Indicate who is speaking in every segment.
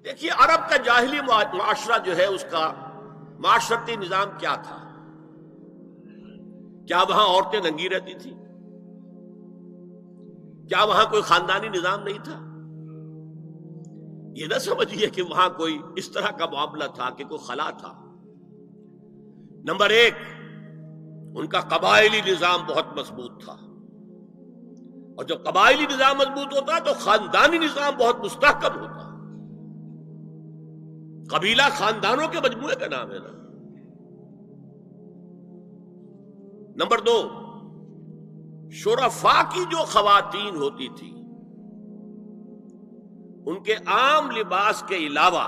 Speaker 1: دیکھیے عرب کا جاہلی معاشرہ جو ہے اس کا معاشرتی نظام کیا تھا؟ کیا وہاں عورتیں ننگی رہتی تھی؟ کیا وہاں کوئی خاندانی نظام نہیں تھا؟ یہ نہ سمجھیے کہ وہاں کوئی اس طرح کا معاملہ تھا کہ کوئی خلا تھا۔ نمبر ایک، ان کا قبائلی نظام بہت مضبوط تھا، اور جب قبائلی نظام مضبوط ہوتا تو خاندانی نظام بہت مستحکم ہوتا۔ قبیلہ خاندانوں کے مجموعے کا نام ہے نا۔ نمبر دو، شرفاء کی جو خواتین ہوتی تھی ان کے عام لباس کے علاوہ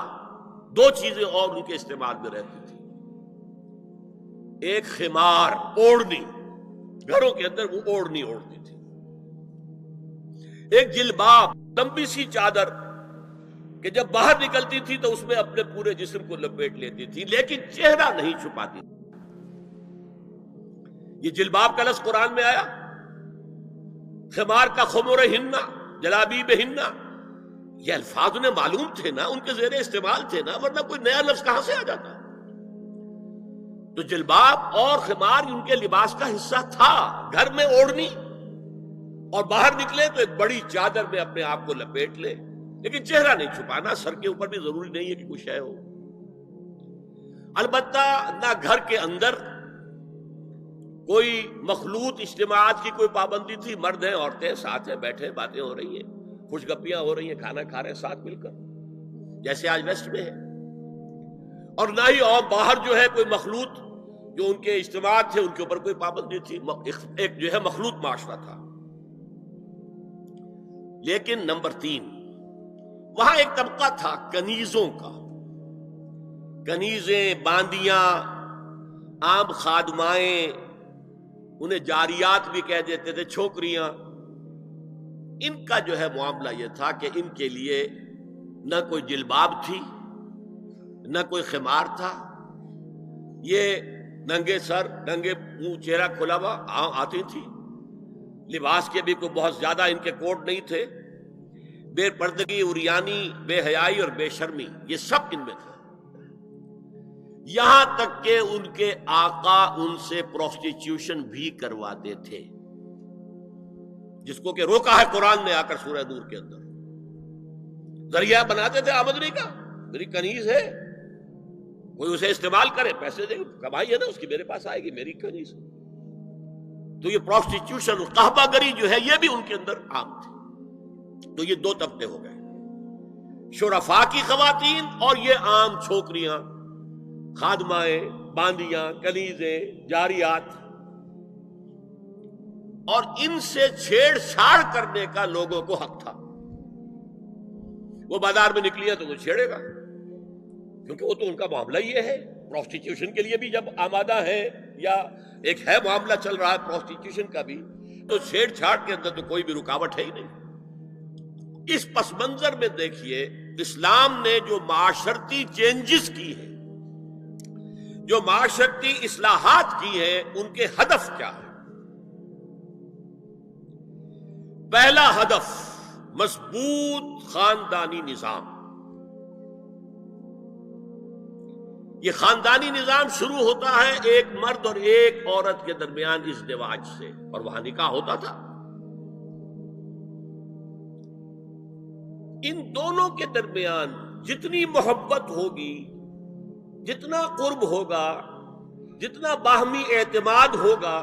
Speaker 1: دو چیزیں اور ان کے استعمال میں رہتی تھی۔ ایک خمار، اوڑھنی، گھروں کے اندر وہ اوڑھنی اوڑھتی تھی۔ ایک جلباب، لمبی سی چادر کہ جب باہر نکلتی تھی تو اس میں اپنے پورے جسم کو لپیٹ لیتی تھی، لیکن چہرہ نہیں چھپاتی تھی۔ یہ جلباب کا لفظ قرآن میں آیا، خمار کا خمرہن، جلابیبہن، یہ الفاظ انہیں معلوم تھے نا، ان کے زیر استعمال تھے نا، ورنہ کوئی نیا لفظ کہاں سے آ جاتا؟ تو جلباب اور خمار ان کے لباس کا حصہ تھا۔ گھر میں اوڑھنی اور باہر نکلے تو ایک بڑی چادر میں اپنے آپ کو لپیٹ لے، لیکن چہرہ نہیں چھپانا، سر کے اوپر بھی ضروری نہیں ہے کہ کچھ ہے ہو۔ البتہ نہ گھر کے اندر کوئی مخلوط اجتماعات کی کوئی پابندی تھی، مرد ہیں عورتیں ساتھ ہیں، بیٹھے باتیں ہو رہی ہیں، خوش گپیاں ہو رہی ہیں، کھانا کھا رہے ہیں ساتھ مل کر، جیسے آج ویسٹ میں ہے۔ اور نہ ہی اور باہر جو ہے کوئی مخلوط جو ان کے اجتماعات تھے ان کے اوپر کوئی پابندی تھی، ایک جو ہے مخلوط معاشرہ تھا۔ لیکن نمبر تین، وہاں ایک طبقہ تھا کنیزوں کا، کنیزیں، باندیاں، عام خادمائیں، انہیں جاریات بھی کہہ دیتے تھے، چھوکریاں۔ ان کا جو ہے معاملہ یہ تھا کہ ان کے لیے نہ کوئی جلباب تھی، نہ کوئی خمار تھا، یہ ننگے سر، ننگے منہ، چہرہ کھلا ہوا آتی تھی۔ لباس کے بھی کوئی بہت زیادہ ان کے کوڈ نہیں تھے۔ بے پردگی، عریانی، بے حیائی اور بے شرمی، یہ سب ان میں تھا۔ یہاں تک کہ ان کے آقا ان سے پروسٹیٹیوشن بھی کرواتے تھے، جس کو کہ روکا ہے قرآن نے آ کر سورہ نور کے اندر۔ ذریعہ بناتے تھے آمدنی کا، میری کنیز ہے، کوئی اسے استعمال کرے، پیسے دے، کمائی ہے نا اس کی، میرے پاس آئے گی، میری کنیز۔ تو یہ پروسٹیٹیوشن، قحبہ گری جو ہے یہ بھی ان کے اندر عام تھی۔ تو یہ دو طبقے ہو گئے، شرفاء کی خواتین اور یہ عام چھوکریاں، خادمائیں، باندیاں، کنیزیں، جاریات۔ اور ان سے چھیڑ چھاڑ کرنے کا لوگوں کو حق تھا۔ وہ بازار میں نکلی ہے تو وہ چھیڑے گا، کیونکہ وہ تو ان کا معاملہ یہ ہے۔ پروسٹیٹیوشن کے لیے بھی جب آمادہ ہے، یا ایک ہے معاملہ چل رہا ہے پروسٹیٹیوشن کا بھی، تو چھیڑ چھاڑ کے اندر تو کوئی بھی رکاوٹ ہے ہی نہیں۔ اس پس منظر میں دیکھیے اسلام نے جو معاشرتی چینجز کی ہیں، جو معاشرتی اصلاحات کی ہیں، ان کے ہدف کیا ہے؟ پہلا ہدف مضبوط خاندانی نظام۔ یہ خاندانی نظام شروع ہوتا ہے ایک مرد اور ایک عورت کے درمیان ازدواج سے، اور وہاں نکاح ہوتا تھا۔ ان دونوں کے درمیان جتنی محبت ہوگی، جتنا قرب ہوگا، جتنا باہمی اعتماد ہوگا،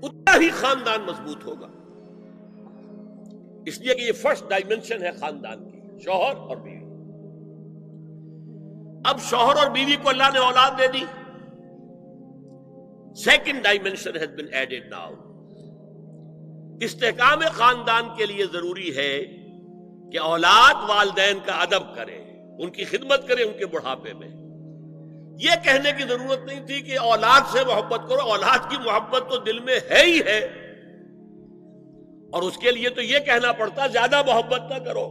Speaker 1: اتنا ہی خاندان مضبوط ہوگا۔ اس لیے کہ یہ فرسٹ ڈائمنشن ہے خاندان کی، شوہر اور بیوی۔ اب شوہر اور بیوی کو اللہ نے اولاد دے دی، second dimension has been added now. استحکام خاندان کے لیے ضروری ہے کہ اولاد والدین کا ادب کرے، ان کی خدمت کرے ان کے بڑھاپے میں۔ یہ کہنے کی ضرورت نہیں تھی کہ اولاد سے محبت کرو، اولاد کی محبت تو دل میں ہے ہی ہے، اور اس کے لیے تو یہ کہنا پڑتا زیادہ محبت نہ کرو،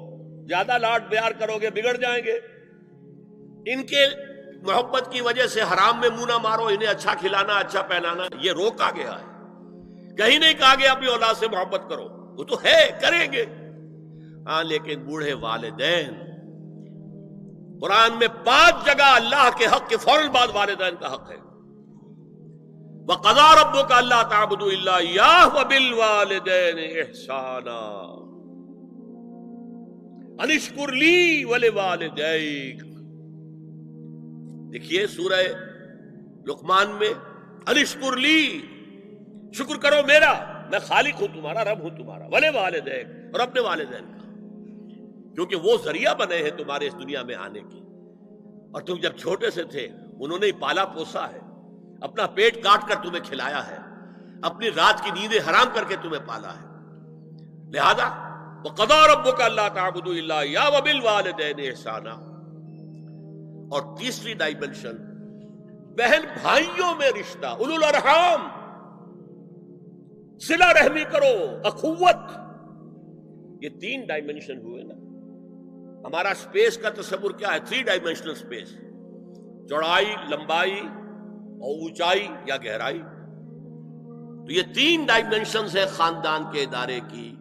Speaker 1: زیادہ لاڈ پیار کرو گے بگڑ جائیں گے، ان کے محبت کی وجہ سے حرام میں منہ نہ مارو، انہیں اچھا کھلانا، اچھا پہنانا، یہ روکا گیا ہے۔ کہیں نہیں کہا گیا اپنی اولاد سے محبت کرو، وہ تو ہے، کریں گے، ہاں، لیکن بوڑھے والدین قرآن میں 5 جگہ اللہ کے حق کے فوراً بعد والدین کا حق ہے. وَقَضَىٰ رَبُّكَ أَلَّا تَعْبُدُوا إِلَّا إِيَّاهُ وَبِالْوَالِدَيْنِ إِحْسَانًا أَنِ اشْكُرْ لِي وَلِوَالِدَيْكَ. دیکھیے سورہ لقمان میں أَنِ اشْكُرْ لِي، شکر کرو میرا، میں خالق ہوں تمہارا، رب ہوں تمہارا، وَلِوَالِدَيْكَ، اور اپنے والدین کا، کیونکہ وہ ذریعہ بنے ہیں تمہارے اس دنیا میں آنے کے. اور تم جب چھوٹے سے تھے انہوں نے ہی پالا پوسا ہے، اپنا پیٹ کاٹ کر تمہیں کھلایا ہے، اپنی رات کی نیندیں حرام کر کے تمہیں پالا ہے. لہذا وَقَضَىٰ رَبُّكَ أَلَّا تَعْبُدُوا إِلَّا إِيَّاهُ وَبِالْوَالِدَيْنِ إِحْسَانًا. اور تیسری ڈائمنشن بہن بھائیوں میں رشتہ، اولو الارحام، صلہ رحمی کرو، اخوت. یہ 3 ڈائمنشن ہوئے نا. ہمارا سپیس کا تصور کیا ہے؟ 3 ڈائمنشنل سپیس، چوڑائی، لمبائی اور اونچائی یا گہرائی. تو یہ 3 ڈائمنشنز ہے خاندان کے ادارے کی.